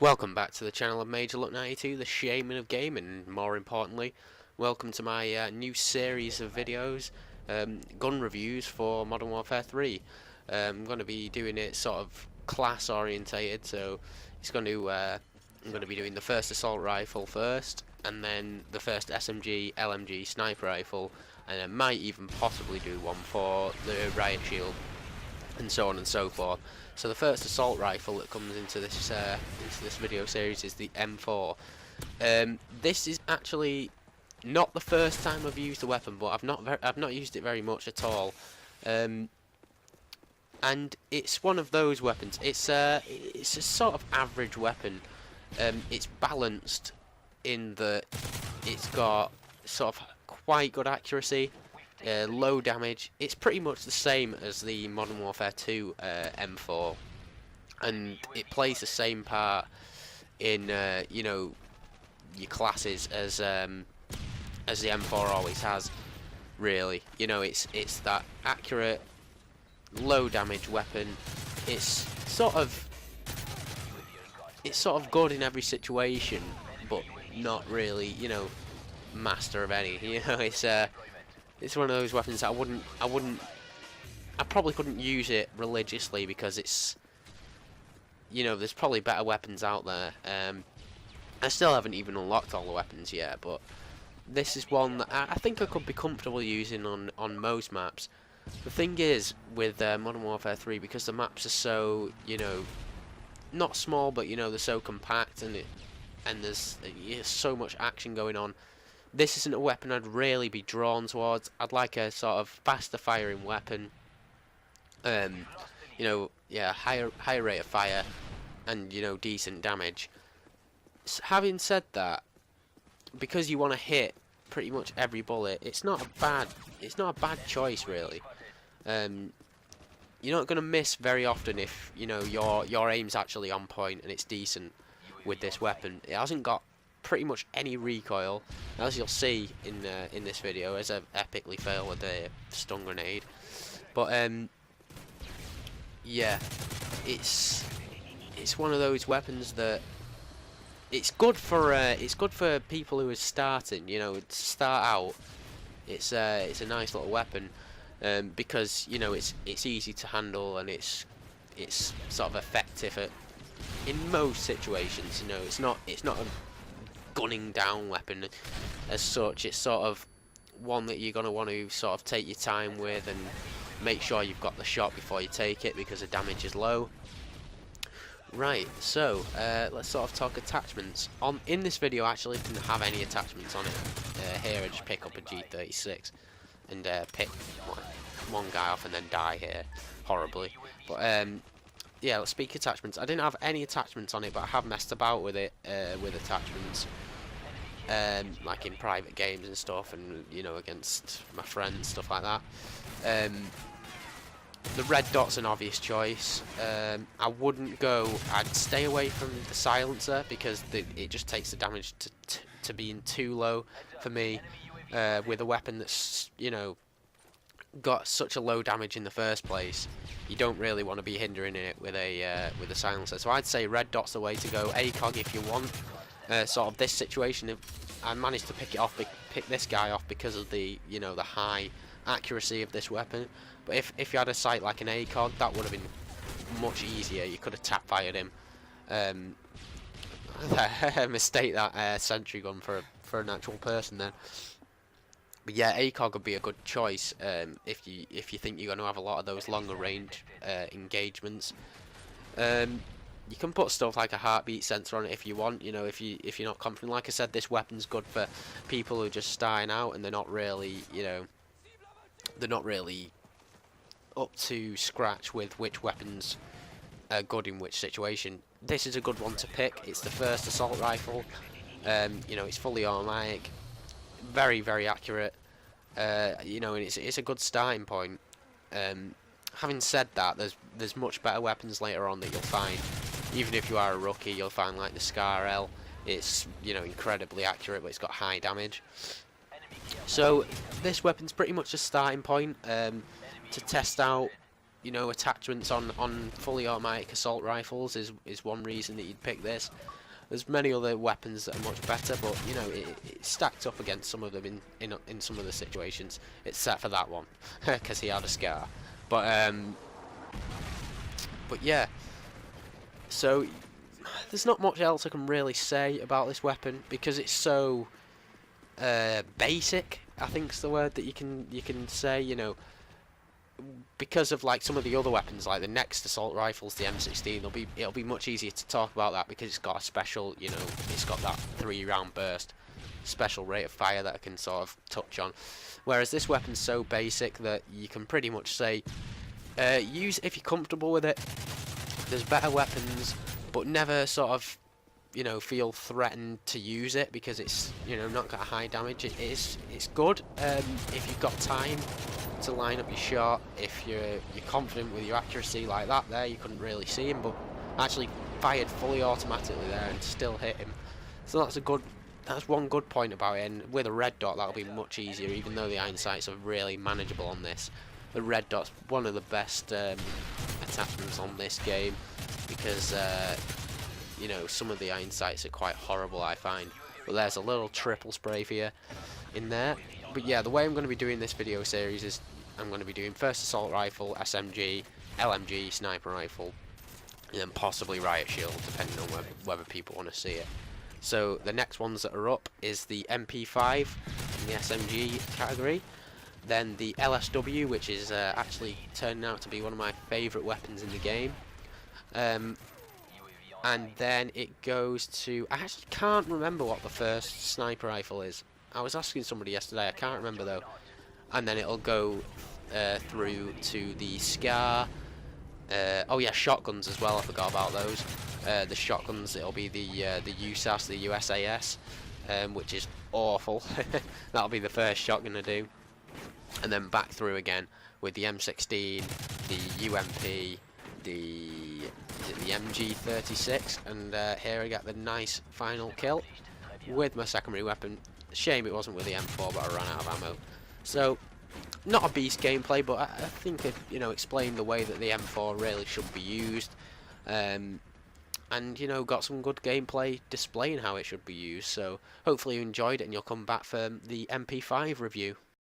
Welcome back to the channel of Major Look 92, the shaman of game, and more importantly, welcome to my new series of videos, gun reviews for Modern Warfare 3. I'm going to be doing it sort of class orientated, so I'm going to be doing the first assault rifle first, and then the first SMG, LMG sniper rifle, and I might even possibly do one for the riot shield, and so on and so forth. So the first assault rifle that comes into this video series is the M4. This is actually not the first time I've used the weapon, but I've not used it very much at all. And it's one of those weapons. It's a sort of average weapon. It's balanced in that it's got sort of quite good accuracy. Low damage. It's pretty much the same as the Modern Warfare 2 M4, and it plays the same part in you know, your classes as the M4 always has. Really, you know, it's that accurate, low damage weapon. It's sort of good in every situation, but not really, you know, master of any. You know, it's one of those weapons that I probably couldn't use it religiously because it's, you know, there's probably better weapons out there. I still haven't even unlocked all the weapons yet, but this is one that I think I could be comfortable using on most maps. The thing is, with Modern Warfare 3, because the maps are so, you know, not small, but, you know, they're so compact, and there's so much action going on, this isn't a weapon I'd really be drawn towards. I'd like a sort of faster firing weapon. You know, yeah, higher rate of fire, and, you know, decent damage. Having said that, because you want to hit pretty much every bullet, it's not a bad choice really. You're not going to miss very often if, you know, your aim's actually on point and it's decent with this weapon. It hasn't got pretty much any recoil, as you'll see in this video, as I epically fail with the stun grenade. But yeah, it's one of those weapons that it's good for people who are starting. You know, to start out, it's a nice little weapon, because, you know, it's easy to handle, and it's sort of effective in most situations. You know, it's not a gunning down weapon as such. It's sort of one that you're going to want to sort of take your time with and make sure you've got the shot before you take it, because the damage is low. Right, so let's sort of talk attachments. In this video, I actually didn't have any attachments on it. Here I just pick up a G36 and pick one guy off and then die here horribly. But yeah, let's speak attachments. I didn't have any attachments on it, but I have messed about with it, with attachments, like in private games and stuff, and, you know, against my friends, stuff like that. The red dot's an obvious choice. I'd stay away from the silencer, because it just takes the damage to being too low for me, with a weapon that's, you know, got such a low damage in the first place. You don't really want to be hindering it with a silencer. So I'd say red dot's the way to go. ACOG if you want. Sort of this situation, I managed to pick this guy off because of the, you know, the high accuracy of this weapon. But if you had a sight like an ACOG, that would have been much easier. You could have tap fired him. Mistake that sentry gun for an actual person then. But yeah, ACOG would be a good choice if you think you're going to have a lot of those longer range engagements. You can put stuff like a heartbeat sensor on it if you want. You know, if you're not confident. Like I said, this weapon's good for people who are just starting out and they're not really, you know, they're not really up to scratch with which weapons are good in which situation. This is a good one to pick. It's the first assault rifle. You know, it's fully automatic, very, very accurate. You know, and it's a good starting point. Having said that, there's much better weapons later on that you'll find. Even if you are a rookie, you'll find like the Scar L. It's, you know, incredibly accurate, but it's got high damage. So this weapon's pretty much a starting point to test out you know, attachments on fully automatic assault rifles is one reason that you'd pick this. There's many other weapons that are much better, but you know, it's stacked up against some of them in some of the situations, except for that one, because he had a scar. But yeah, so there's not much else I can really say about this weapon because it's so basic. I think is the word that you can say. You know, because of like some of the other weapons, like the next assault rifles, the M16, it'll be much easier to talk about that because it's got a special, you know, it's got that 3-round burst, special rate of fire that I can sort of touch on. Whereas this weapon's so basic that you can pretty much say, use it if you're comfortable with it. There's better weapons, but never sort of, you know, feel threatened to use it because it's, you know, not got a high damage. It's good if you've got time to line up your shot. If you're confident with your accuracy like that, there you couldn't really see him, but actually fired fully automatically there and still hit him. So that's one good point about it. And with a red dot, that'll be much easier, even though the iron sights are really manageable on this. The red dot's one of the best attachments on this game because you know, some of the iron sights are quite horrible, I find. But there's a little triple spray for you in there. But yeah, the way I'm going to be doing this video series is I'm going to be doing first assault rifle, SMG, LMG, sniper rifle, and then possibly riot shield, depending on whether people want to see it. So the next ones that are up is the MP5 in the SMG category. Then the LSW, which is actually turning out to be one of my favourite weapons in the game. And then it goes to... I actually can't remember what the first sniper rifle is. I was asking somebody yesterday, I can't remember though. And then it'll go through to the SCAR. Oh yeah, shotguns as well, I forgot about those. The shotguns, it'll be the USAS, the USAS, which is awful. That'll be the first shotgun to do. And then back through again with the M16, the UMP, the MG36, and here I got the nice final kill with my secondary weapon. Shame it wasn't with the M4, but I ran out of ammo. So, not a beast gameplay, but I think it, you know, explained the way that the M4 really should be used, and you know, got some good gameplay displaying how it should be used. So hopefully you enjoyed it and you'll come back for the MP5 review.